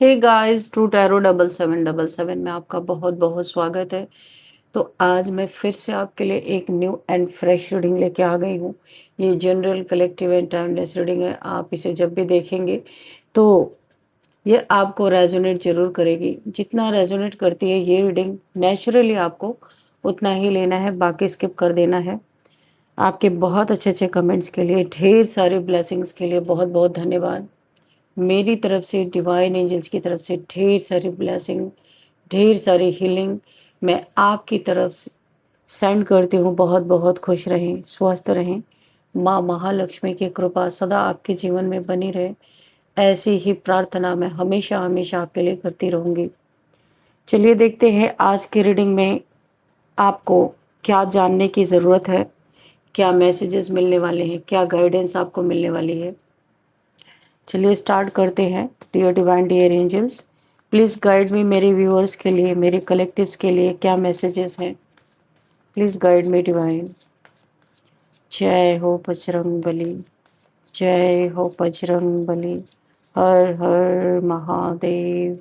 Hey guys, true tarot 7777 में आपका बहुत बहुत स्वागत है। तो आज मैं फिर से आपके लिए एक न्यू एंड फ्रेश रीडिंग लेके आ गई हूँ। ये general collective and timeless reading है। आप इसे जब भी देखेंगे तो ये आपको रेजोनेट जरूर करेगी। जितना रेजोनेट करती है ये रीडिंग, नेचुरली आपको उतना ही लेना है, बाकी स्किप कर देना है। आपके बहुत अच्छे अच्छे कमेंट्स के लिए, ढेर सारे ब्लेसिंग्स के लिए बहुत बहुत धन्यवाद। मेरी तरफ से, डिवाइन एंजल्स की तरफ से ढेर सारी ब्लेसिंग, ढेर सारी हीलिंग मैं आपकी तरफ से सेंड करती हूँ। बहुत बहुत खुश रहें, स्वस्थ रहें। माँ महालक्ष्मी की कृपा सदा आपके जीवन में बनी रहे, ऐसी ही प्रार्थना मैं हमेशा हमेशा आपके लिए करती रहूँगी। चलिए देखते हैं आज की रीडिंग में आपको क्या जानने की ज़रूरत है, क्या मैसेजेस मिलने वाले हैं, क्या गाइडेंस आपको मिलने वाली है। चलिए स्टार्ट करते हैं। Dear divine, dear angels, please guide me. मेरे व्यूअर्स के लिए, मेरे कलेक्टिव्स के लिए क्या मैसेजेस हैं, प्लीज़ गाइड मी डिवाइन। जय हो बजरंग बली, जय हो बजरंग बली। हर हर महादेव,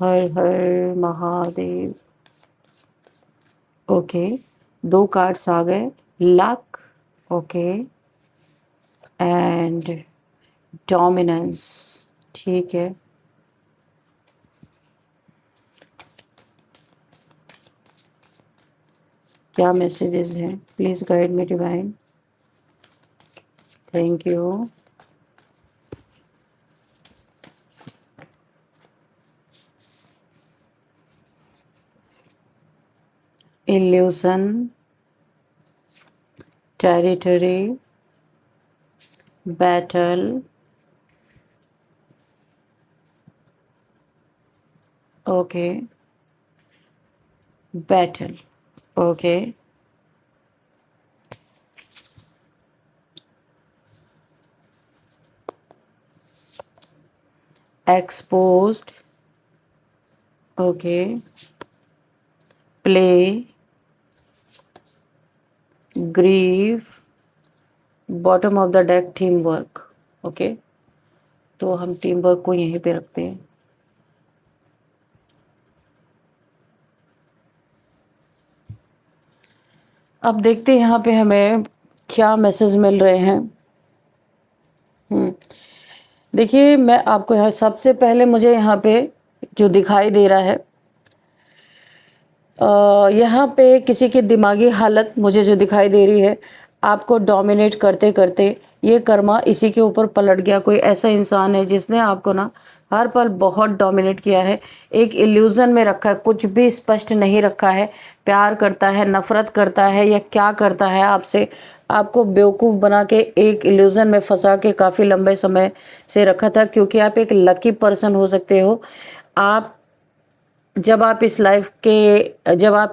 हर हर महादेव। ओके, दो कार्ड्स आ गए। Luck, okay, and dominance. ठीक है, क्या मैसेजेस हैं, please guide me divine. Thank you. illusion, territory, battle, okay, battle, okay, exposed, okay, play, grieve, bottom of the deck team work. Okay, तो हम टीम वर्क को यहीं पे रखते हैं। अब देखते हैं यहाँ पे हमें क्या मैसेज मिल रहे हैं। देखिए, मैं आपको यहाँ सबसे पहले मुझे यहाँ पे जो दिखाई दे रहा है, यहाँ पे किसी की दिमागी हालत मुझे जो दिखाई दे रही है, आपको डोमिनेट करते करते ये कर्मा इसी के ऊपर पलट गया। कोई ऐसा इंसान है जिसने आपको ना हर पल बहुत डोमिनेट किया है, एक इल्यूज़न में रखा है, कुछ भी स्पष्ट नहीं रखा है। प्यार करता है, नफरत करता है, या क्या करता है आपसे, आपको बेवकूफ़ बना के एक इल्यूज़न में फंसा के काफ़ी लंबे समय से रखा था। क्योंकि आप एक लकी पर्सन हो सकते हो। आप जब आप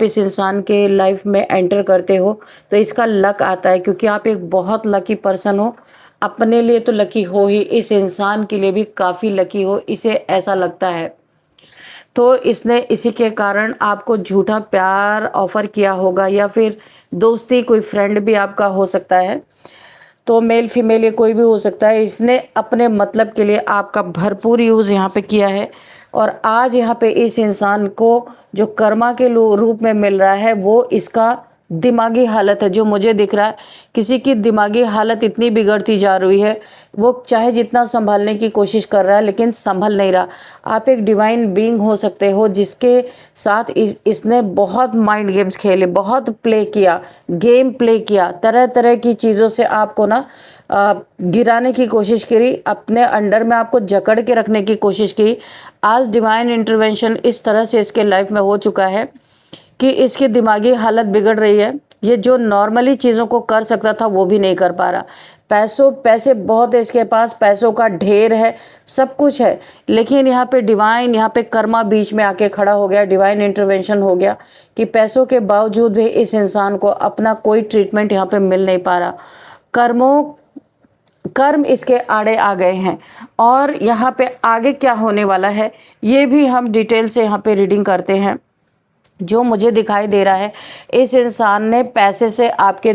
इस इंसान के लाइफ में एंटर करते हो तो इसका लक आता है, क्योंकि आप एक बहुत लकी पर्सन हो। अपने लिए तो लकी हो ही, इस इंसान के लिए भी काफ़ी लकी हो, इसे ऐसा लगता है। तो इसने इसी के कारण आपको झूठा प्यार ऑफर किया होगा, या फिर दोस्ती, कोई फ्रेंड भी आपका हो सकता है। तो मेल फीमेल ये कोई भी हो सकता है। इसने अपने मतलब के लिए आपका भरपूर यूज़ यहाँ पे किया है। और आज यहाँ पे इस इंसान को जो कर्मा के रूप में मिल रहा है, वो इसका दिमागी हालत है। जो मुझे दिख रहा है, किसी की दिमागी हालत इतनी बिगड़ती जा रही है, वो चाहे जितना संभालने की कोशिश कर रहा है लेकिन संभल नहीं रहा। आप एक डिवाइन बीइंग हो सकते हो जिसके साथ इसने बहुत माइंड गेम्स खेले, बहुत प्ले किया, गेम प्ले किया, तरह तरह की चीज़ों से आपको ना गिराने की कोशिश करी, अपने अंडर में आपको जकड़ के रखने की कोशिश की। आज डिवाइन इंटरवेंशन इस तरह से इसके लाइफ में हो चुका है कि इसकी दिमागी हालत बिगड़ रही है। ये जो नॉर्मली चीज़ों को कर सकता था वो भी नहीं कर पा रहा। पैसे बहुत है इसके पास, पैसों का ढेर है, सब कुछ है, लेकिन यहाँ पे डिवाइन, यहाँ पे कर्मा बीच में आके खड़ा हो गया, डिवाइन इंटरवेंशन हो गया कि पैसों के बावजूद भी इस इंसान को अपना कोई ट्रीटमेंट यहाँ पे मिल नहीं पा रहा। कर्म इसके आड़े आ गए हैं। और यहाँ पे आगे क्या होने वाला है ये भी हम डिटेल से यहाँ पे रीडिंग करते हैं। जो मुझे दिखाई दे रहा है, इस इंसान ने पैसे से, आपके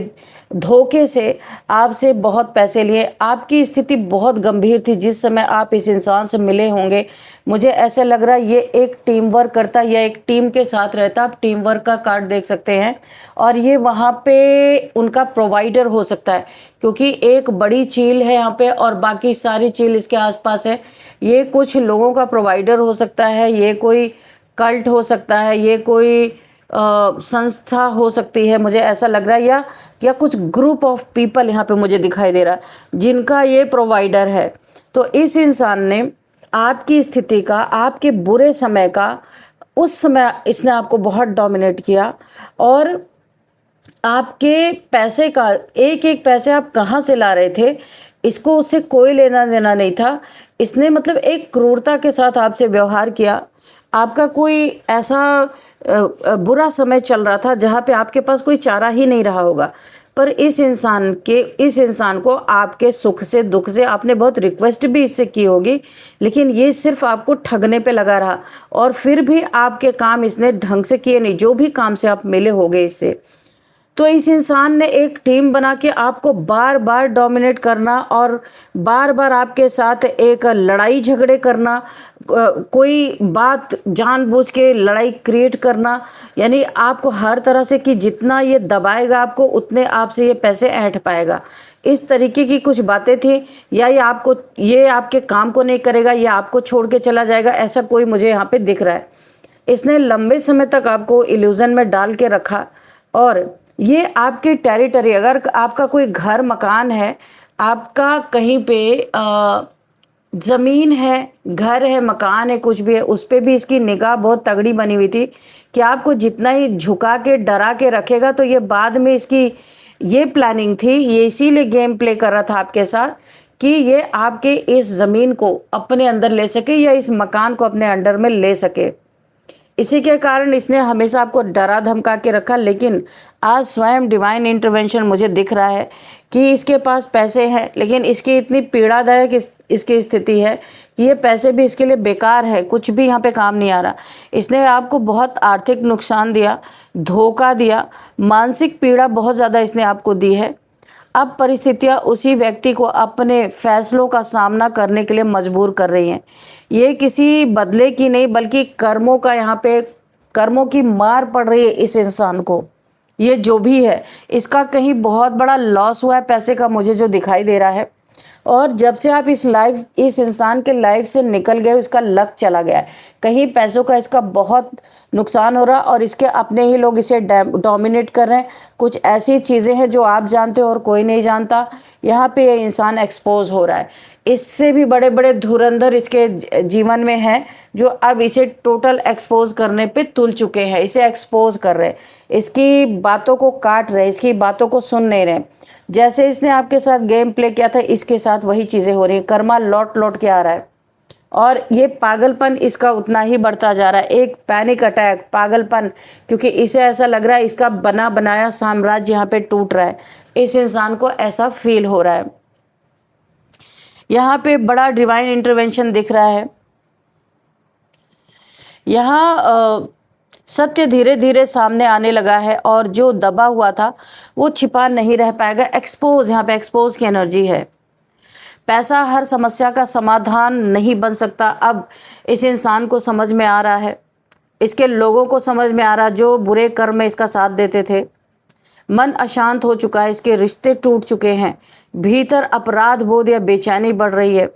धोखे से आपसे बहुत पैसे लिए। आपकी स्थिति बहुत गंभीर थी जिस समय आप इस इंसान से मिले होंगे। मुझे ऐसा लग रहा है ये एक टीम वर्क करता या एक टीम के साथ रहता। आप टीम वर्क का कार्ड देख सकते हैं और ये वहाँ पे उनका प्रोवाइडर हो सकता है, क्योंकि एक बड़ी चील है यहाँ पे और बाकी सारी चील इसके आसपास है। ये कुछ लोगों का प्रोवाइडर हो सकता है, ये कोई कल्ट हो सकता है, ये कोई संस्था हो सकती है, मुझे ऐसा लग रहा है। या कुछ ग्रुप ऑफ पीपल यहाँ पे मुझे दिखाई दे रहा है जिनका ये प्रोवाइडर है। तो इस इंसान ने आपकी स्थिति का, आपके बुरे समय का, उस समय इसने आपको बहुत डोमिनेट किया और आपके पैसे का एक एक पैसे आप कहाँ से ला रहे थे इसको उससे कोई लेना देना नहीं था। इसने मतलब एक क्रूरता के साथ आपसे व्यवहार किया। आपका कोई ऐसा बुरा समय चल रहा था जहाँ पे आपके पास कोई चारा ही नहीं रहा होगा, पर इस इंसान को आपके सुख से, दुख से आपने बहुत रिक्वेस्ट भी इससे की होगी, लेकिन ये सिर्फ आपको ठगने पे लगा रहा और फिर भी आपके काम इसने ढंग से किए नहीं, जो भी काम से आप मिले होगे इससे। तो इस इंसान ने एक टीम बना के आपको बार बार डोमिनेट करना और बार बार आपके साथ एक लड़ाई झगड़े करना, कोई बात जानबूझ के लड़ाई क्रिएट करना, यानी आपको हर तरह से कि जितना ये दबाएगा आपको उतने आपसे ये पैसे ऐंठ पाएगा। इस तरीके की कुछ बातें थी, या ये आपके काम को नहीं करेगा या आपको छोड़ के चला जाएगा, ऐसा कोई मुझे यहाँ पे दिख रहा है। इसने लंबे समय तक आपको इल्यूजन में डाल के रखा और ये आपकी टेरिटरी, अगर आपका कोई घर मकान है, आपका कहीं पे ज़मीन है, घर है, मकान है, कुछ भी है, उस पे भी इसकी निगाह बहुत तगड़ी बनी हुई थी कि आपको जितना ही झुका के डरा के रखेगा। तो ये बाद में इसकी ये प्लानिंग थी, ये इसीलिए गेम प्ले कर रहा था आपके साथ कि ये आपके इस ज़मीन को अपने अंदर ले सके या इस मकान को अपने अंडर में ले सके। इसी के कारण इसने हमेशा आपको डरा धमका के रखा। लेकिन आज स्वयं डिवाइन इंटरवेंशन मुझे दिख रहा है कि इसके पास पैसे हैं, लेकिन इसकी इतनी पीड़ादायक इसकी स्थिति है कि ये पैसे भी इसके लिए बेकार है, कुछ भी यहाँ पे काम नहीं आ रहा। इसने आपको बहुत आर्थिक नुकसान दिया, धोखा दिया, मानसिक पीड़ा बहुत ज़्यादा इसने आपको दी है। अब परिस्थितियाँ उसी व्यक्ति को अपने फैसलों का सामना करने के लिए मजबूर कर रही हैं। ये किसी बदले की नहीं बल्कि कर्मों का, यहाँ पे कर्मों की मार पड़ रही है इस इंसान को। ये जो भी है इसका कहीं बहुत बड़ा लॉस हुआ है पैसे का, मुझे जो दिखाई दे रहा है। और जब से आप इस इंसान के लाइफ से निकल गए, उसका लक चला गया है, कहीं पैसों का इसका बहुत नुकसान हो रहा और इसके अपने ही लोग इसे डोमिनेट कर रहे हैं। कुछ ऐसी चीज़ें हैं जो आप जानते हो और कोई नहीं जानता। यहाँ पे ये इंसान एक्सपोज हो रहा है। इससे भी बड़े बड़े धुरंधर इसके जीवन में हैं जो अब इसे टोटल एक्सपोज करने पे तुल चुके हैं, इसे एक्सपोज कर रहे हैं, इसकी बातों को काट रहे हैं, इसकी बातों को सुन नहीं रहे। जैसे इसने आपके साथ गेम प्ले किया था, इसके साथ वही चीज़ें हो रही हैं। कर्मा लौट लौट के आ रहा है और ये पागलपन इसका उतना ही बढ़ता जा रहा है। एक पैनिक अटैक, पागलपन, क्योंकि इसे ऐसा लग रहा है इसका बना बनाया साम्राज्य यहाँ पे टूट रहा है। इस इंसान को ऐसा फील हो रहा है। यहाँ पे बड़ा डिवाइन इंटरवेंशन दिख रहा है। यहाँ सत्य धीरे धीरे सामने आने लगा है और जो दबा हुआ था वो छिपा नहीं रह पाएगा। एक्सपोज, यहाँ पे एक्सपोज की एनर्जी है। पैसा हर समस्या का समाधान नहीं बन सकता। अब इस इंसान को समझ में आ रहा है, इसके लोगों को समझ में आ रहा है जो बुरे कर्म में इसका साथ देते थे। मन अशांत हो चुका है, इसके रिश्ते टूट चुके हैं, भीतर अपराध बोध या बेचैनी बढ़ रही है।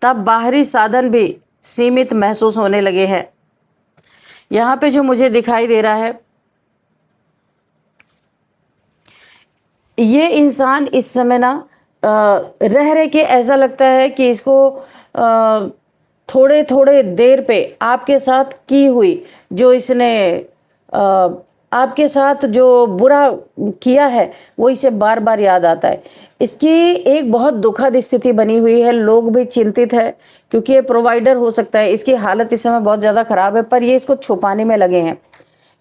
तब बाहरी साधन भी सीमित महसूस होने लगे हैं। यहाँ पे जो मुझे दिखाई दे रहा है, ये इंसान इस समय ना रह रहे के ऐसा लगता है कि इसको थोड़े थोड़े देर पे आपके साथ की हुई जो इसने आपके साथ जो बुरा किया है वो इसे बार बार याद आता है। इसकी एक बहुत दुखद स्थिति बनी हुई है। लोग भी चिंतित है क्योंकि ये प्रोवाइडर हो सकता है। इसकी हालत इस समय बहुत ज़्यादा ख़राब है, पर ये इसको छुपाने में लगे हैं।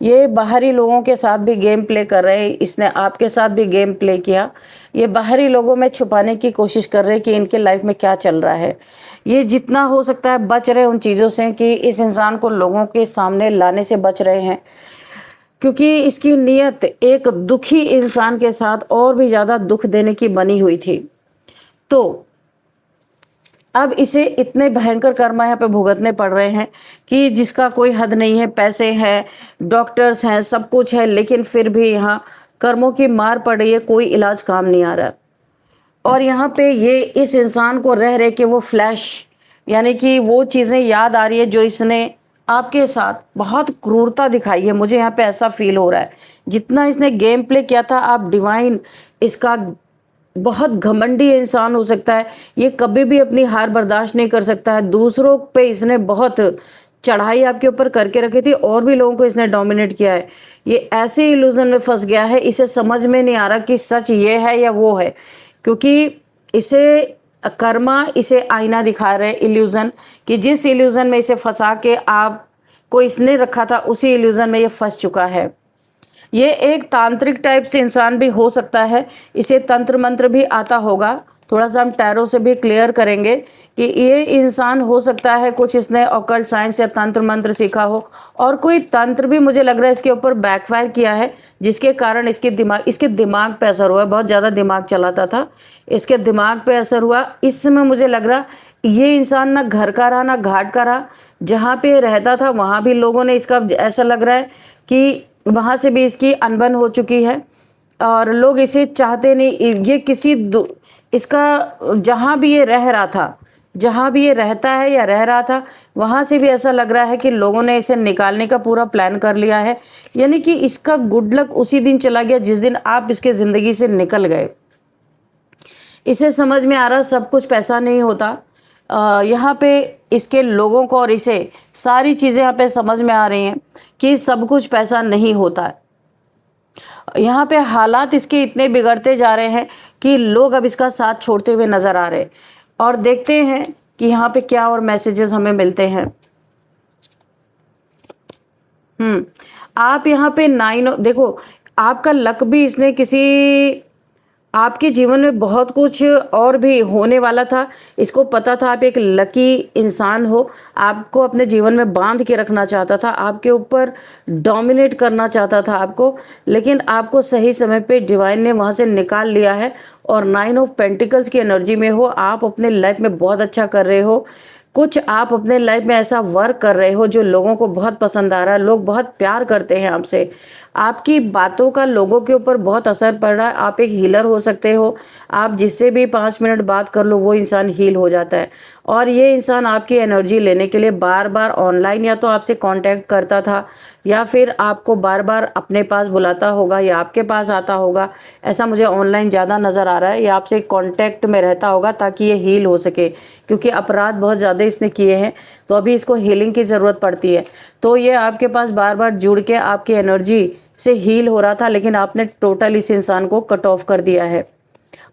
ये बाहरी लोगों के साथ भी गेम प्ले कर रहे हैं, इसने आपके साथ भी गेम प्ले किया। ये बाहरी लोगों में छुपाने की कोशिश कर रहे हैं कि इनके लाइफ में क्या चल रहा है। ये जितना हो सकता है बच रहे उन चीज़ों से कि इस इंसान को लोगों के सामने लाने से बच रहे हैं, क्योंकि इसकी नीयत एक दुखी इंसान के साथ और भी ज़्यादा दुख देने की बनी हुई थी। तो अब इसे इतने भयंकर कर्म यहाँ पे भुगतने पड़ रहे हैं कि जिसका कोई हद नहीं है। पैसे हैं, डॉक्टर्स हैं, सब कुछ है, लेकिन फिर भी यहाँ कर्मों की मार पड़ रही है, कोई इलाज काम नहीं आ रहा। और यहाँ पे ये इस इंसान को रह रहे कि वो फ्लैश यानी कि वो चीज़ें याद आ रही है जो इसने आपके साथ बहुत क्रूरता दिखाई है। मुझे यहाँ पे ऐसा फील हो रहा है जितना इसने गेम प्ले किया था। आप डिवाइन इसका बहुत घमंडी इंसान हो सकता है, ये कभी भी अपनी हार बर्दाश्त नहीं कर सकता है। दूसरों पे इसने बहुत चढ़ाई आपके ऊपर करके रखी थी और भी लोगों को इसने डोमिनेट किया है। ये ऐसे इल्यूजन में फंस गया है, इसे समझ में नहीं आ रहा कि सच ये है या वो है, क्योंकि इसे कर्मा इसे आईना दिखा रहे इल्यूजन कि जिस इल्यूजन में इसे फंसा के आपको इसने रखा था उसी इल्यूजन में ये फंस चुका है। ये एक तांत्रिक टाइप से इंसान भी हो सकता है, इसे तंत्र मंत्र भी आता होगा। थोड़ा सा हम टैरो से भी क्लियर करेंगे कि ये इंसान हो सकता है कुछ इसने ऑकल्ट साइंस या तंत्र मंत्र सीखा हो, और कोई तंत्र भी मुझे लग रहा है इसके ऊपर बैकफायर किया है, जिसके कारण इसके दिमाग पे असर हुआ। बहुत ज़्यादा दिमाग चलाता था, इसके दिमाग पे असर हुआ। इस समय मुझे लग रहा ये इंसान ना घर का रहा ना घाट का रहा। जहाँ पे रहता था वहाँ भी लोगों ने इसका, ऐसा लग रहा है कि वहाँ से भी इसकी अनबन हो चुकी है और लोग इसे चाहते नहीं। ये इसका जहाँ भी ये रह रहा था, जहाँ भी ये रहता है या रह रहा था, वहाँ से भी ऐसा लग रहा है कि लोगों ने इसे निकालने का पूरा प्लान कर लिया है। यानी कि इसका गुड लक उसी दिन चला गया जिस दिन आप इसके ज़िंदगी से निकल गए। इसे समझ में आ रहा सब कुछ पैसा नहीं होता। यहाँ पे इसके लोगों को और इसे सारी चीज़ें यहाँ पे समझ में आ रही हैं कि सब कुछ पैसा नहीं होता है। यहाँ पे हालात इसके इतने बिगड़ते जा रहे हैं कि लोग अब इसका साथ छोड़ते हुए नज़र आ रहे हैं। और देखते हैं कि यहाँ पे क्या और मैसेजेस हमें मिलते हैं। आप यहाँ पे 9 देखो, आपका लक भी इसने किसी आपके जीवन में बहुत कुछ और भी होने वाला था। इसको पता था आप एक लकी इंसान हो, आपको अपने जीवन में बांध के रखना चाहता था, आपके ऊपर डोमिनेट करना चाहता था आपको, लेकिन आपको सही समय पे डिवाइन ने वहाँ से निकाल लिया है। और 9 ऑफ पेंटिकल्स की एनर्जी में हो, आप अपने लाइफ में बहुत अच्छा कर रहे हो। कुछ आप अपने लाइफ में ऐसा वर्क कर रहे हो जो लोगों को बहुत पसंद आ रहा है, लोग बहुत प्यार करते हैं आपसे, आपकी बातों का लोगों के ऊपर बहुत असर पड़ रहा है। आप एक हीलर हो सकते हो, आप जिससे भी 5 मिनट बात कर लो वो इंसान हील हो जाता है। और ये इंसान आपकी एनर्जी लेने के लिए बार बार ऑनलाइन या तो आपसे कांटेक्ट करता था या फिर आपको बार बार अपने पास बुलाता होगा या आपके पास आता होगा। ऐसा मुझे ऑनलाइन ज़्यादा नज़र आ रहा है, या आपसे कांटेक्ट में रहता होगा ताकि ये हील हो सके, क्योंकि अपराध बहुत ज़्यादा इसने किए हैं तो अभी इसको हीलिंग की ज़रूरत पड़ती है। तो ये आपके पास बार बार जुड़ के आपकी एनर्जी से हील हो रहा था, लेकिन आपने टोटल इस इंसान को कट ऑफ कर दिया है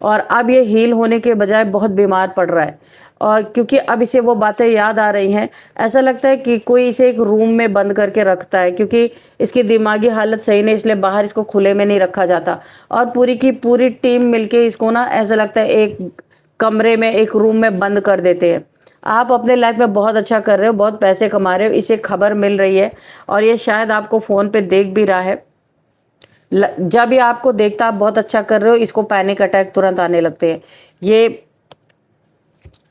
और अब ये हील होने के बजाय बहुत बीमार पड़ रहा है। और क्योंकि अब इसे वो बातें याद आ रही हैं, ऐसा लगता है कि कोई इसे एक रूम में बंद करके रखता है, क्योंकि इसकी दिमागी हालत सही नहीं, इसलिए बाहर इसको खुले में नहीं रखा जाता। और पूरी की पूरी टीम मिलके इसको ना ऐसा लगता है एक कमरे में, एक रूम में बंद कर देते हैं। आप अपने लाइफ में बहुत अच्छा कर रहे हो, बहुत पैसे कमा रहे हो, इसे खबर मिल रही है और ये शायद आपको फ़ोन पे देख भी रहा है। जब ये आपको देखता आप बहुत अच्छा कर रहे हो, इसको पैनिक अटैक तुरंत आने लगते हैं। ये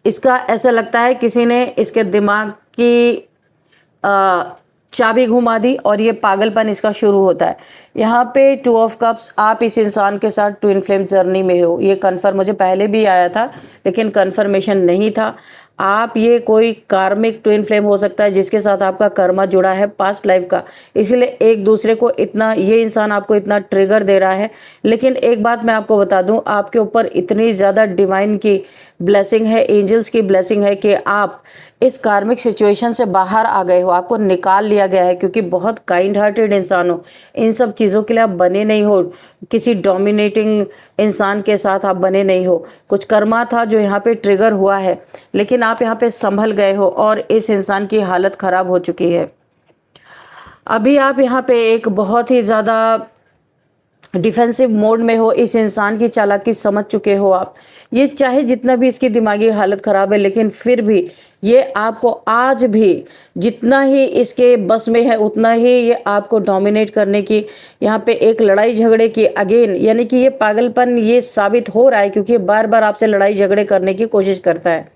इसका ऐसा लगता है किसी ने इसके दिमाग की चाबी घुमा दी और ये पागलपन इसका शुरू होता है। यहाँ पे 2 ऑफ कप्स, आप इस इंसान के साथ ट्विन फ्लेम जर्नी में हो, ये कन्फर्म मुझे पहले भी आया था लेकिन कन्फर्मेशन नहीं था। आप ये कोई कार्मिक ट्विन फ्लेम हो सकता है जिसके साथ आपका कर्मा जुड़ा है पास्ट लाइफ का, इसलिए एक दूसरे को इतना, ये इंसान आपको इतना ट्रिगर दे रहा है। लेकिन एक बात मैं आपको बता दूं, आपके ऊपर इतनी ज़्यादा डिवाइन की ब्लेसिंग है, एंजल्स की ब्लेसिंग है कि आप इस कार्मिक सिचुएशन से बाहर आ गए हो, आपको निकाल लिया गया है, क्योंकि बहुत काइंड हार्टेड इंसान हो। इन सब चीज़ों के लिए आप बने नहीं हो, किसी डोमिनेटिंग इंसान के साथ आप बने नहीं हो। कुछ कर्मा था जो यहाँ पे ट्रिगर हुआ है, लेकिन आप यहाँ पे संभल गए हो और इस इंसान की हालत ख़राब हो चुकी है। अभी आप यहाँ पे एक बहुत ही ज़्यादा डिफेंसिव मोड में हो, इस इंसान की चालाकी समझ चुके हो आप। ये चाहे जितना भी इसकी दिमागी हालत ख़राब है, लेकिन फिर भी ये आपको आज भी जितना ही इसके बस में है उतना ही ये आपको डोमिनेट करने की, यहाँ पे एक लड़ाई झगड़े की अगेन, यानी कि ये पागलपन ये साबित हो रहा है क्योंकि बार बार आपसे लड़ाई झगड़े करने की कोशिश करता है।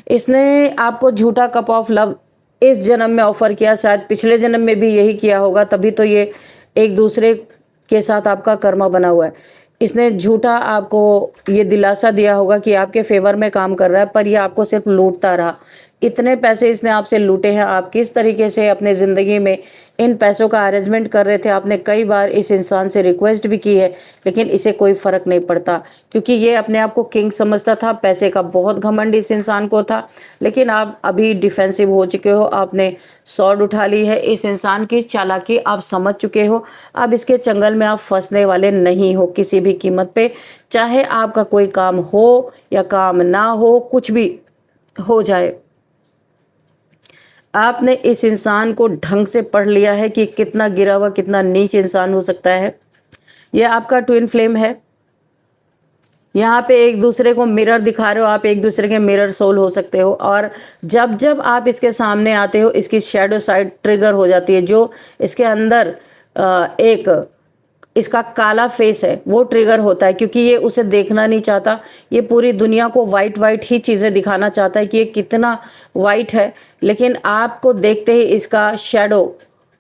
इसने आपको झूठा कप ऑफ लव इस जन्म में ऑफर किया, शायद पिछले जन्म में भी यही किया होगा, तभी तो ये एक दूसरे के साथ आपका कर्मा बना हुआ है। इसने झूठा आपको ये दिलासा दिया होगा कि आपके फेवर में काम कर रहा है, पर ये आपको सिर्फ लूटता रहा। इतने पैसे इसने आपसे लूटे हैं, आप किस तरीके से अपने ज़िंदगी में इन पैसों का अरेंजमेंट कर रहे थे। आपने कई बार इस इंसान से रिक्वेस्ट भी की है, लेकिन इसे कोई फ़र्क नहीं पड़ता क्योंकि ये अपने आप को किंग समझता था। पैसे का बहुत घमंड इस इंसान को था, लेकिन आप अभी डिफेंसिव हो चुके हो। आपने सॉर्ड उठा ली है, इस इंसान की चालाकी आप समझ चुके हो। अब इसके चंगल में आप फंसने वाले नहीं हो किसी भी कीमत पे, चाहे आपका कोई काम हो या काम ना हो, कुछ भी हो जाए। आपने इस इंसान को ढंग से पढ़ लिया है कि कितना गिरा हुआ, कितना नीच इंसान हो सकता है। यह आपका ट्विन फ्लेम है। यहाँ पे एक दूसरे को मिरर दिखा रहे हो, आप एक दूसरे के मिरर सोल हो सकते हो। और जब जब आप इसके सामने आते हो, इसकी शैडो साइड ट्रिगर हो जाती है। जो इसके अंदर एक इसका काला फेस है वो ट्रिगर होता है, क्योंकि ये उसे देखना नहीं चाहता। ये पूरी दुनिया को वाइट वाइट ही चीज़ें दिखाना चाहता है कि ये कितना वाइट है, लेकिन आपको देखते ही इसका शैडो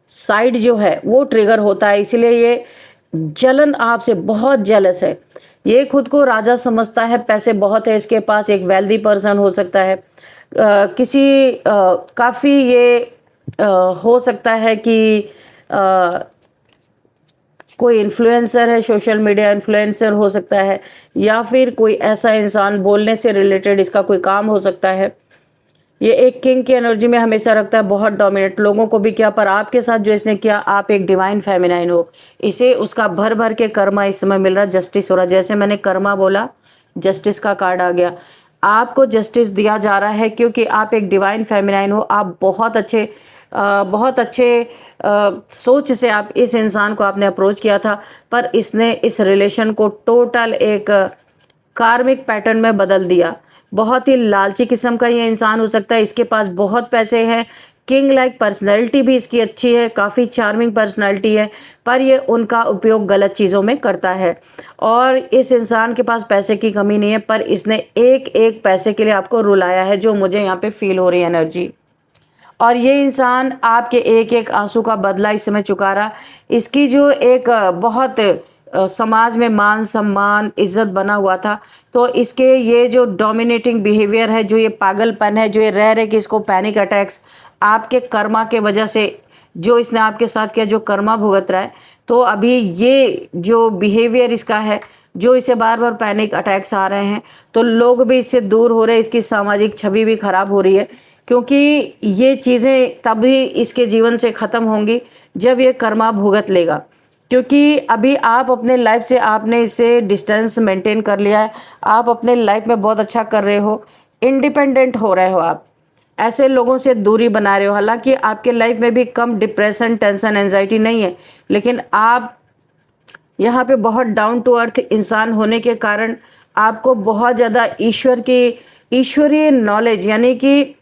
साइड जो है वो ट्रिगर होता है। इसलिए ये जलन आपसे बहुत जेलस है। ये खुद को राजा समझता है, पैसे बहुत है इसके पास, एक वेल्दी पर्सन हो सकता है। काफ़ी ये हो सकता है कि कोई इन्फ्लुएंसर है, सोशल मीडिया इन्फ्लुएंसर हो सकता है, या फिर कोई ऐसा इंसान बोलने से रिलेटेड इसका कोई काम हो सकता है। ये एक किंग की एनर्जी में हमेशा रखता है, बहुत डोमिनेट लोगों को भी किया, पर आपके साथ जो इसने किया, आप एक डिवाइन फेमिनाइन हो। इसे उसका भर भर के कर्मा इस समय मिल रहा है, जस्टिस हो रहा है। जैसे मैंने कर्मा बोला, जस्टिस का कार्ड आ गया। आपको जस्टिस दिया जा रहा है क्योंकि आप एक डिवाइन फेमिनाइन हो। आप बहुत अच्छे सोच से आप इस इंसान को आपने अप्रोच किया था, पर इसने इस रिलेशन को टोटल एक कार्मिक पैटर्न में बदल दिया। बहुत ही लालची किस्म का ये इंसान हो सकता है। इसके पास बहुत पैसे हैं, किंग लाइक पर्सनैलिटी भी इसकी अच्छी है, काफ़ी चार्मिंग पर्सनैलिटी है, पर ये उनका उपयोग गलत चीज़ों में करता है। और इस इंसान के पास पैसे की कमी नहीं है, पर इसने एक एक पैसे के लिए आपको रुलाया है, जो मुझे यहाँ पे फील हो रही है एनर्जी। और ये इंसान आपके एक एक आंसू का बदला इस समय चुका रहा। इसकी जो एक बहुत समाज में मान सम्मान इज्जत बना हुआ था, तो इसके ये जो डोमिनेटिंग बिहेवियर है, जो ये पागलपन है, जो ये रह रहे कि इसको पैनिक अटैक्स आपके कर्मा के वजह से जो इसने आपके साथ किया, जो कर्मा भुगत रहा है, तो अभी ये जो बिहेवियर इसका है, जो इसे बार बार पैनिक अटैक्स आ रहे हैं, तो लोग भी इससे दूर हो रहे हैं। इसकी सामाजिक छवि भी खराब हो रही है, क्योंकि ये चीज़ें तभी इसके जीवन से ख़त्म होंगी जब ये कर्मा भुगत लेगा। क्योंकि अभी आप अपने लाइफ से आपने इससे डिस्टेंस मेंटेन कर लिया है। आप अपने लाइफ में बहुत अच्छा कर रहे हो, इंडिपेंडेंट हो रहे हो, आप ऐसे लोगों से दूरी बना रहे हो। हालांकि आपके लाइफ में भी कम डिप्रेशन, टेंशन, एंजाइटी नहीं है, लेकिन आप यहाँ पे बहुत डाउन टू अर्थ इंसान होने के कारण आपको बहुत ज़्यादा ईश्वरीय नॉलेज, यानी कि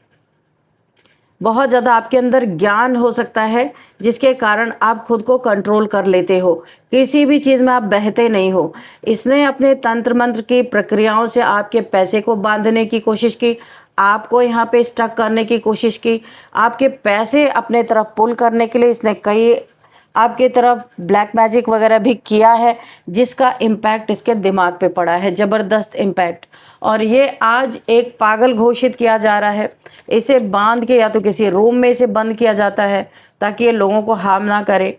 बहुत ज़्यादा आपके अंदर ज्ञान हो सकता है, जिसके कारण आप खुद को कंट्रोल कर लेते हो। किसी भी चीज़ में आप बहते नहीं हो। इसने अपने तंत्र मंत्र की प्रक्रियाओं से आपके पैसे को बांधने की कोशिश की, आपको यहाँ पे स्टक करने की कोशिश की। आपके पैसे अपने तरफ पुल करने के लिए इसने कई आपकी तरफ ब्लैक मैजिक वगैरह भी किया है, जिसका इम्पैक्ट इसके दिमाग पे पड़ा है, ज़बरदस्त इम्पैक्ट। और ये आज एक पागल घोषित किया जा रहा है। इसे बांध के या तो किसी रूम में इसे बंद किया जाता है ताकि ये लोगों को हार्म ना करे।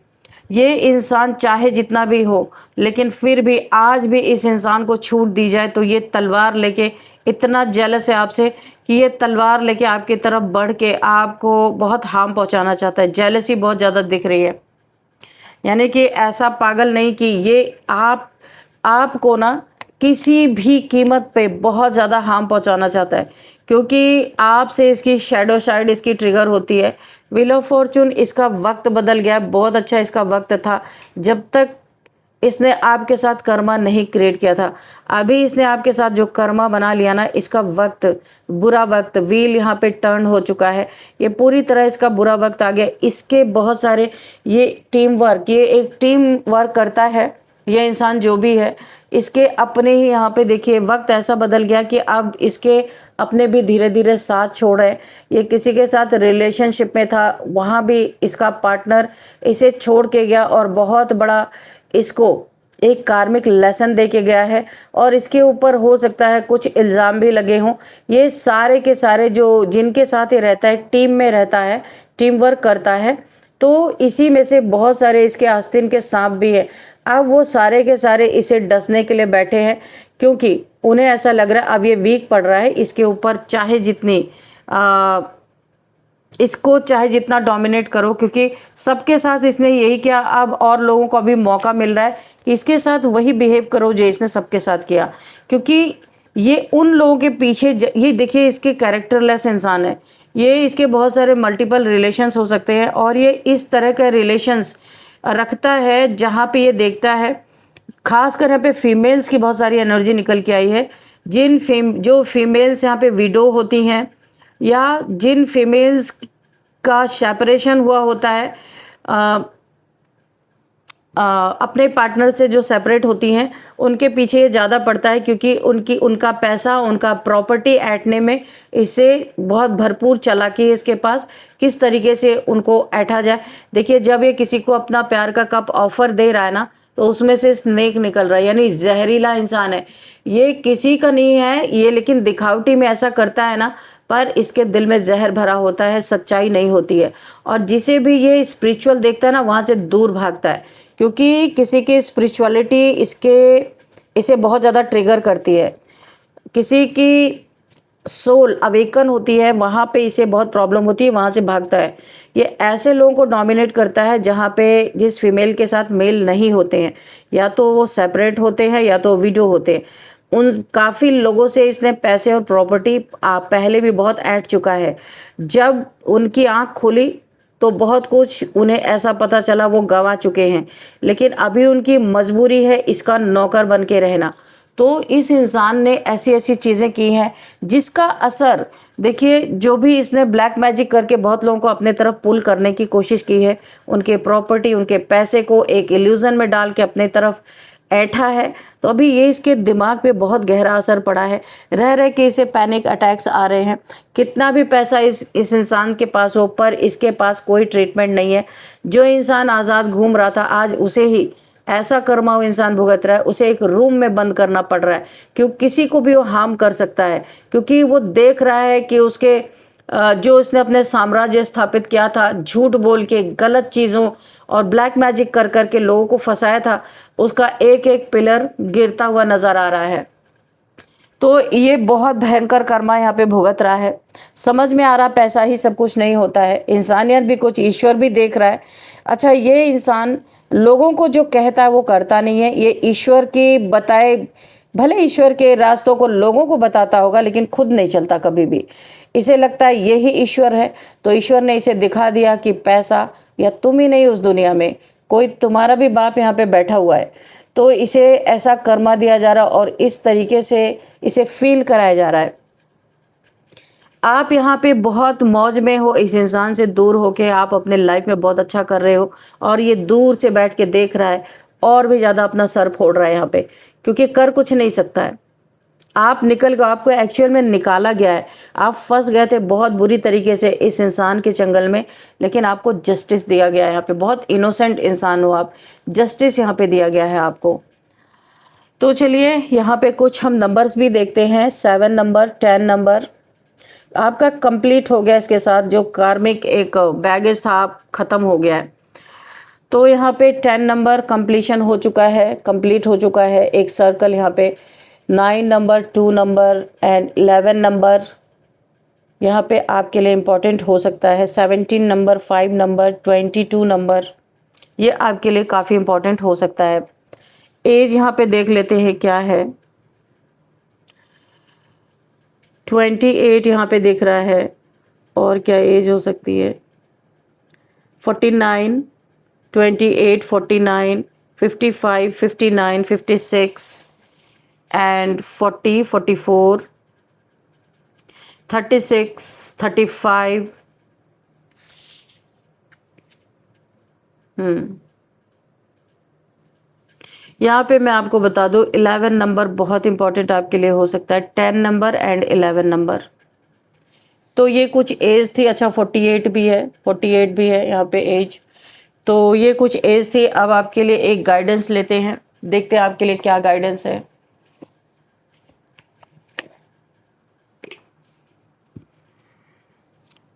ये इंसान चाहे जितना भी हो, लेकिन फिर भी आज भी इस इंसान को छूट दी जाए तो ये तलवार लेके इतना जेलस है आपसे कि ये तलवार लेके आपकी तरफ बढ़ के आपको बहुत हार्म पहुंचाना चाहता है। जेलसी बहुत ज़्यादा दिख रही है, यानी कि ऐसा पागल नहीं कि ये आपको ना किसी भी कीमत पे बहुत ज़्यादा हार्म पहुंचाना चाहता है, क्योंकि आपसे इसकी शैडो साइड इसकी ट्रिगर होती है। व्हील ऑफ फॉर्चून, इसका वक्त बदल गया, बहुत अच्छा इसका वक्त था जब तक इसने आपके साथ कर्मा नहीं क्रिएट किया था। अभी इसने आपके साथ जो कर्मा बना लिया ना, इसका वक्त, बुरा वक्त, व्हील यहाँ पे टर्न हो चुका है, ये पूरी तरह इसका बुरा वक्त आ गया। इसके बहुत सारे, ये टीम वर्क, ये एक टीम वर्क करता है ये इंसान जो भी है, इसके अपने ही यहाँ पे देखिए वक्त ऐसा बदल गया कि अब इसके अपने भी धीरे धीरे साथ छोड़ रहे हैं। ये किसी के साथ रिलेशनशिप में था, वहाँ भी इसका पार्टनर इसे छोड़ के गया और बहुत बड़ा इसको एक कार्मिक लेसन दे के गया है, और इसके ऊपर हो सकता है कुछ इल्ज़ाम भी लगे हों। ये सारे के सारे जो जिनके साथ ये रहता है, टीम में रहता है, टीम वर्क करता है, तो इसी में से बहुत सारे इसके आस्तीन के सांप भी है। अब वो सारे के सारे इसे डसने के लिए बैठे हैं, क्योंकि उन्हें ऐसा लग रहा है अब ये वीक पड़ रहा है इसके ऊपर, चाहे जितनी इसको चाहे जितना डोमिनेट करो, क्योंकि सबके साथ इसने यही किया। अब और लोगों को अभी मौका मिल रहा है कि इसके साथ वही बिहेव करो जो इसने सबके साथ किया, क्योंकि ये उन लोगों के पीछे ये देखिए इसके कैरेक्टरलेस इंसान है। ये इसके बहुत सारे मल्टीपल रिलेशंस हो सकते हैं, और ये इस तरह के रिलेशंस रखता है जहाँ पे ये देखता है, खासकर यहाँ पे फीमेल्स की बहुत सारी एनर्जी निकल के आई है। जो फीमेल्स यहाँ पे विडो होती हैं, या जिन फीमेल्स का सेपरेशन हुआ होता है, अपने पार्टनर से जो सेपरेट होती हैं, उनके पीछे ये ज़्यादा पड़ता है, क्योंकि उनका पैसा, उनका प्रॉपर्टी ऐंठने में इससे बहुत भरपूर चालाकी है इसके पास, किस तरीके से उनको ऐंठा जाए। देखिए जब ये किसी को अपना प्यार का कप ऑफर दे रहा है ना, तो उसमें से स्नेक निकल रहा है, यानी जहरीला इंसान है ये, किसी का नहीं है ये, लेकिन दिखावटी में ऐसा करता है ना, पर इसके दिल में जहर भरा होता है, सच्चाई नहीं होती है। और जिसे भी ये स्पिरिचुअल देखता है ना, वहाँ से दूर भागता है, क्योंकि किसी की स्पिरिचुअलिटी इसे बहुत ज़्यादा ट्रिगर करती है। किसी की सोल अवेकन होती है, वहाँ पे इसे बहुत प्रॉब्लम होती है, वहाँ से भागता है। ये ऐसे लोगों को डोमिनेट करता है जहाँ पे जिस फीमेल के साथ मेल नहीं होते हैं, या तो वो सेपरेट होते हैं या तो विडो होते हैं। उन काफ़ी लोगों से इसने पैसे और प्रॉपर्टी पहले भी बहुत ऐंठ चुका है। जब उनकी आँख खुली तो बहुत कुछ उन्हें ऐसा पता चला वो गंवा चुके हैं, लेकिन अभी उनकी मजबूरी है इसका नौकर बन के रहना। तो इस इंसान ने ऐसी ऐसी चीज़ें की हैं जिसका असर देखिए, जो भी इसने ब्लैक मैजिक करके बहुत लोगों को अपने तरफ पुल करने की कोशिश की है, उनके प्रॉपर्टी, उनके पैसे को एक इल्यूजन में डाल के अपने तरफ ऐंठा है, तो अभी ये इसके दिमाग पे बहुत गहरा असर पड़ा है। रह रह के इसे पैनिक अटैक्स आ रहे हैं। कितना भी पैसा इस इंसान के पास हो, पर इसके पास कोई ट्रीटमेंट नहीं है। जो इंसान आज़ाद घूम रहा था, आज उसे ही ऐसा कर्मा वो इंसान भुगत रहा है, उसे एक रूम में बंद करना पड़ रहा है, क्योंकि किसी को भी वो हार्म कर सकता है, क्योंकि वो देख रहा है कि उसके जो उसने अपने साम्राज्य स्थापित किया था, झूठ बोल के, गलत चीज़ों और ब्लैक मैजिक कर कर के लोगों को फंसाया था, उसका एक एक पिलर गिरता हुआ नजर आ रहा है। तो ये बहुत भयंकर कर्मा यहाँ पे भुगत रहा है। समझ में आ रहा पैसा ही सब कुछ नहीं होता है, इंसानियत भी कुछ, ईश्वर भी देख रहा है। अच्छा, ये इंसान लोगों को जो कहता है वो करता नहीं है। ये ईश्वर की बताए, भले ईश्वर के रास्तों को लोगों को बताता होगा, लेकिन खुद नहीं चलता कभी भी। इसे लगता है यही ईश्वर है, तो ईश्वर ने इसे दिखा दिया कि पैसा, या तुम ही नहीं उस दुनिया में, कोई तुम्हारा भी बाप यहाँ पे बैठा हुआ है, तो इसे ऐसा कर्मा दिया जा रहा है और इस तरीके से इसे फील कराया जा रहा है। आप यहाँ पे बहुत मौज में हो, इस इंसान से दूर होके आप अपने लाइफ में बहुत अच्छा कर रहे हो, और ये दूर से बैठ के देख रहा है और भी ज़्यादा अपना सर फोड़ रहा है यहाँ पे, क्योंकि कर कुछ नहीं सकता है। आप निकल गए, आपको एक्चुअल में निकाला गया है, आप फंस गए थे बहुत बुरी तरीके से इस इंसान के चंगल में, लेकिन आपको जस्टिस दिया गया है। यहाँ पे बहुत इनोसेंट इंसान हो आप, जस्टिस यहाँ पे दिया गया है आपको। तो चलिए यहाँ पे कुछ हम नंबर्स भी देखते हैं। 7 नंबर, 10 नंबर आपका कंप्लीट हो गया, इसके साथ जो कार्मिक एक बैगेज था ख़त्म हो गया है। तो यहाँ पे 10 नंबर कंप्लीशन हो चुका है, कंप्लीट हो चुका है एक सर्कल यहाँ पे। 9 नंबर, 2 नंबर एंड 11 नंबर यहाँ पे आपके लिए इम्पोर्टेंट हो सकता है। 17 नंबर, 5 नंबर, 22 नंबर, ये आपके लिए काफ़ी इम्पोर्टेंट हो सकता है। एज यहाँ पे देख लेते हैं क्या है। 28 यहाँ पे दिख रहा है, और क्या एज हो सकती है। 49, 28, 49, 55, 59, 56 and 40, 44, 36, 35. यहाँ पे मैं आपको बता दूँ 11 नंबर बहुत इंपॉर्टेंट आपके लिए हो सकता है, 10 नंबर एंड 11 नंबर। तो ये कुछ एज थी। अच्छा 48 भी है, 48 भी है यहाँ पे एज। तो ये कुछ एज थी। अब आपके लिए एक गाइडेंस लेते हैं, देखते हैं आपके लिए क्या गाइडेंस है।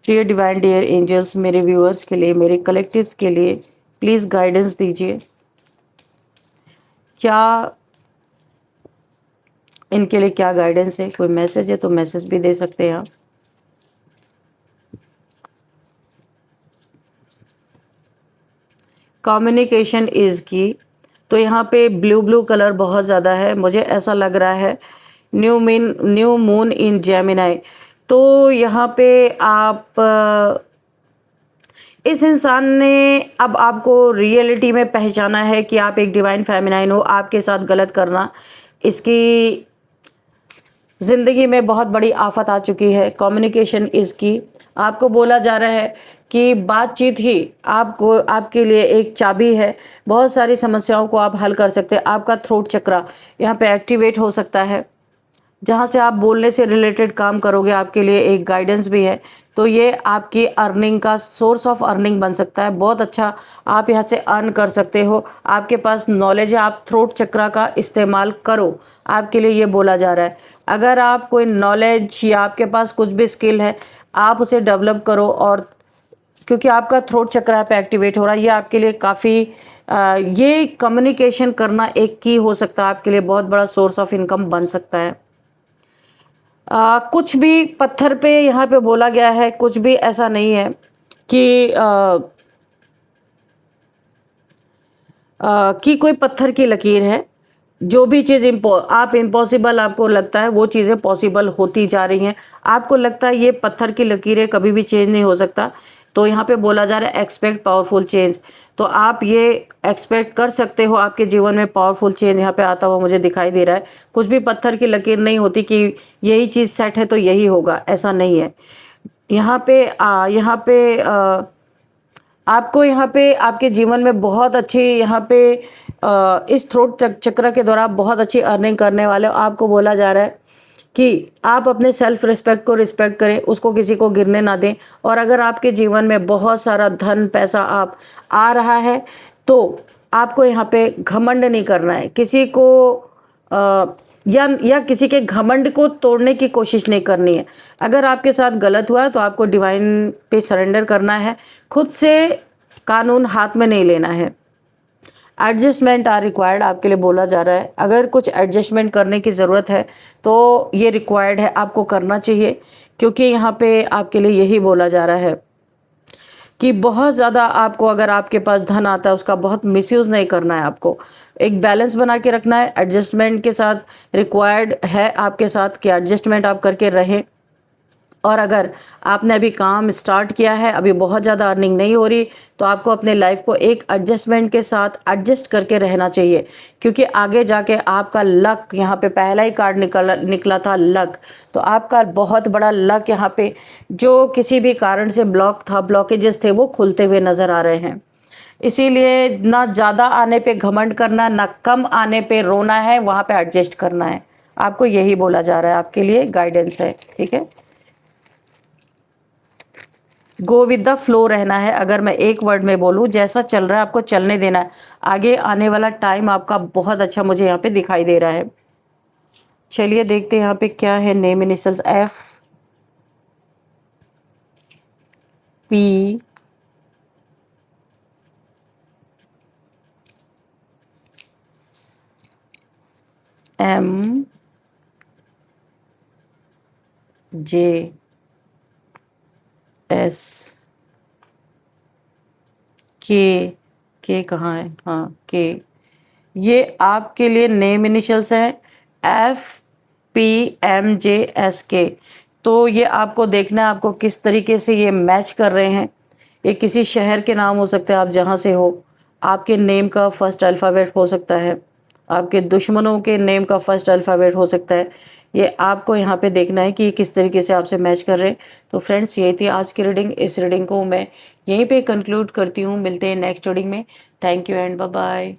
डियर डिवाइन, डियर एंजल्स, मेरे व्यूअर्स के लिए, मेरे कलेक्टिव्स के लिए प्लीज़ गाइडेंस दीजिए। क्या इनके लिए क्या गाइडेंस है? कोई मैसेज है तो मैसेज भी दे सकते हैं आप। कम्युनिकेशन इज़ की। तो यहाँ पे ब्लू ब्लू कलर बहुत ज़्यादा है, मुझे ऐसा लग रहा है न्यू मून इन जेमिनाई। तो यहाँ पे आप इस इंसान ने अब आपको रियलिटी में पहचाना है कि आप एक डिवाइन फेमिनाइन हो। आपके साथ गलत करना, इसकी ज़िंदगी में बहुत बड़ी आफत आ चुकी है। कम्युनिकेशन इसकी आपको बोला जा रहा है कि बातचीत ही आपको, आपके लिए एक चाबी है। बहुत सारी समस्याओं को आप हल कर सकते हैं। आपका थ्रोट चक्रा यहाँ पे एक्टिवेट हो सकता है, जहाँ से आप बोलने से रिलेटेड काम करोगे। आपके लिए एक गाइडेंस भी है। तो ये आपकी अर्निंग का सोर्स ऑफ अर्निंग बन सकता है। बहुत अच्छा आप यहाँ से अर्न कर सकते हो। आपके पास नॉलेज है, आप थ्रोट चक्रा का इस्तेमाल करो, आपके लिए ये बोला जा रहा है। अगर आप कोई नॉलेज या आपके पास कुछ भी स्किल है, आप उसे डेवलप करो। और क्योंकि आपका थ्रोट चक्रा पे एक्टिवेट हो रहा है, ये आपके लिए काफ़ी ये कम्युनिकेशन करना एक की हो सकता है, आपके लिए बहुत बड़ा सोर्स ऑफ इनकम बन सकता है। कुछ भी पत्थर पे यहाँ पे बोला गया है, कुछ भी ऐसा नहीं है कि कोई पत्थर की लकीर है। जो भी चीज़ आप इम्पॉसिबल आपको लगता है, वो चीज़ें पॉसिबल होती जा रही हैं। आपको लगता है ये पत्थर की लकीरें कभी भी चेंज नहीं हो सकता, तो यहाँ पे बोला जा रहा है एक्सपेक्ट पावरफुल चेंज। तो आप ये एक्सपेक्ट कर सकते हो, आपके जीवन में पावरफुल चेंज यहाँ पे आता हुआ मुझे दिखाई दे रहा है। कुछ भी पत्थर की लकीर नहीं होती कि यही चीज़ सेट है तो यही होगा, ऐसा नहीं है। यहाँ पे आपको यहाँ पे आपके जीवन में बहुत अच्छी यहाँ पे इस थ्रोट चक्र के दौरान बहुत अच्छी अर्निंग करने वाले हो। आपको बोला जा रहा है कि आप अपने सेल्फ रिस्पेक्ट को रिस्पेक्ट करें, उसको किसी को गिरने ना दें। और अगर आपके जीवन में बहुत सारा धन पैसा आप आ रहा है, तो आपको यहाँ पे घमंड नहीं करना है, किसी को या किसी के घमंड को तोड़ने की कोशिश नहीं करनी है। अगर आपके साथ गलत हुआ है तो आपको डिवाइन पे सरेंडर करना है, खुद से कानून हाथ में नहीं लेना है। एडजस्टमेंट आर रिक्वायर्ड आपके लिए बोला जा रहा है। अगर कुछ एडजस्टमेंट करने की ज़रूरत है तो ये रिक्वायर्ड है, आपको करना चाहिए। क्योंकि यहाँ पे आपके लिए यही बोला जा रहा है कि बहुत ज़्यादा आपको, अगर आपके पास धन आता है, उसका बहुत मिसयूज़ नहीं करना है। आपको एक बैलेंस बना के रखना है। एडजस्टमेंट के साथ रिक्वायर्ड है आपके साथ कि एडजस्टमेंट आप करके रहें। और अगर आपने अभी काम स्टार्ट किया है, अभी बहुत ज़्यादा अर्निंग नहीं हो रही, तो आपको अपने लाइफ को एक एडजस्टमेंट के साथ एडजस्ट करके रहना चाहिए। क्योंकि आगे जाके आपका लक, यहाँ पे पहला ही कार्ड निकला था लक। तो आपका बहुत बड़ा लक यहाँ पे, जो किसी भी कारण से ब्लॉक था, ब्लॉकेजेस थे, वो खुलते हुए नज़र आ रहे हैं। इसीलिए ना ज़्यादा आने पे घमंड करना, ना कम आने पे रोना है, वहाँ पे एडजस्ट करना है। आपको यही बोला जा रहा है, आपके लिए गाइडेंस है। ठीक है, गो विद द फ्लो रहना है। अगर मैं एक वर्ड में बोलूँ, जैसा चल रहा है आपको चलने देना है। आगे आने वाला टाइम आपका बहुत अच्छा मुझे यहाँ पे दिखाई दे रहा है। चलिए देखते हैं यहाँ पे क्या है। Name initials F P M J S K कहाँ है? हाँ, के। ये आपके लिए नेम इनिशियल्स हैं, FPMJSK। तो ये आपको देखना है आपको किस तरीके से ये मैच कर रहे हैं। ये किसी शहर के नाम हो सकते हैं, आप जहाँ से हो, आपके नेम का फर्स्ट अल्फ़ाबेट हो सकता है, आपके दुश्मनों के नेम का फर्स्ट अल्फ़ाबेट हो सकता है। ये आपको यहाँ पे देखना है कि ये किस तरीके से आपसे मैच कर रहे हैं। तो फ्रेंड्स, ये थी आज की रीडिंग। इस रीडिंग को मैं यहीं पे कंक्लूड करती हूँ। मिलते हैं नेक्स्ट रीडिंग में। Thank you and bye bye.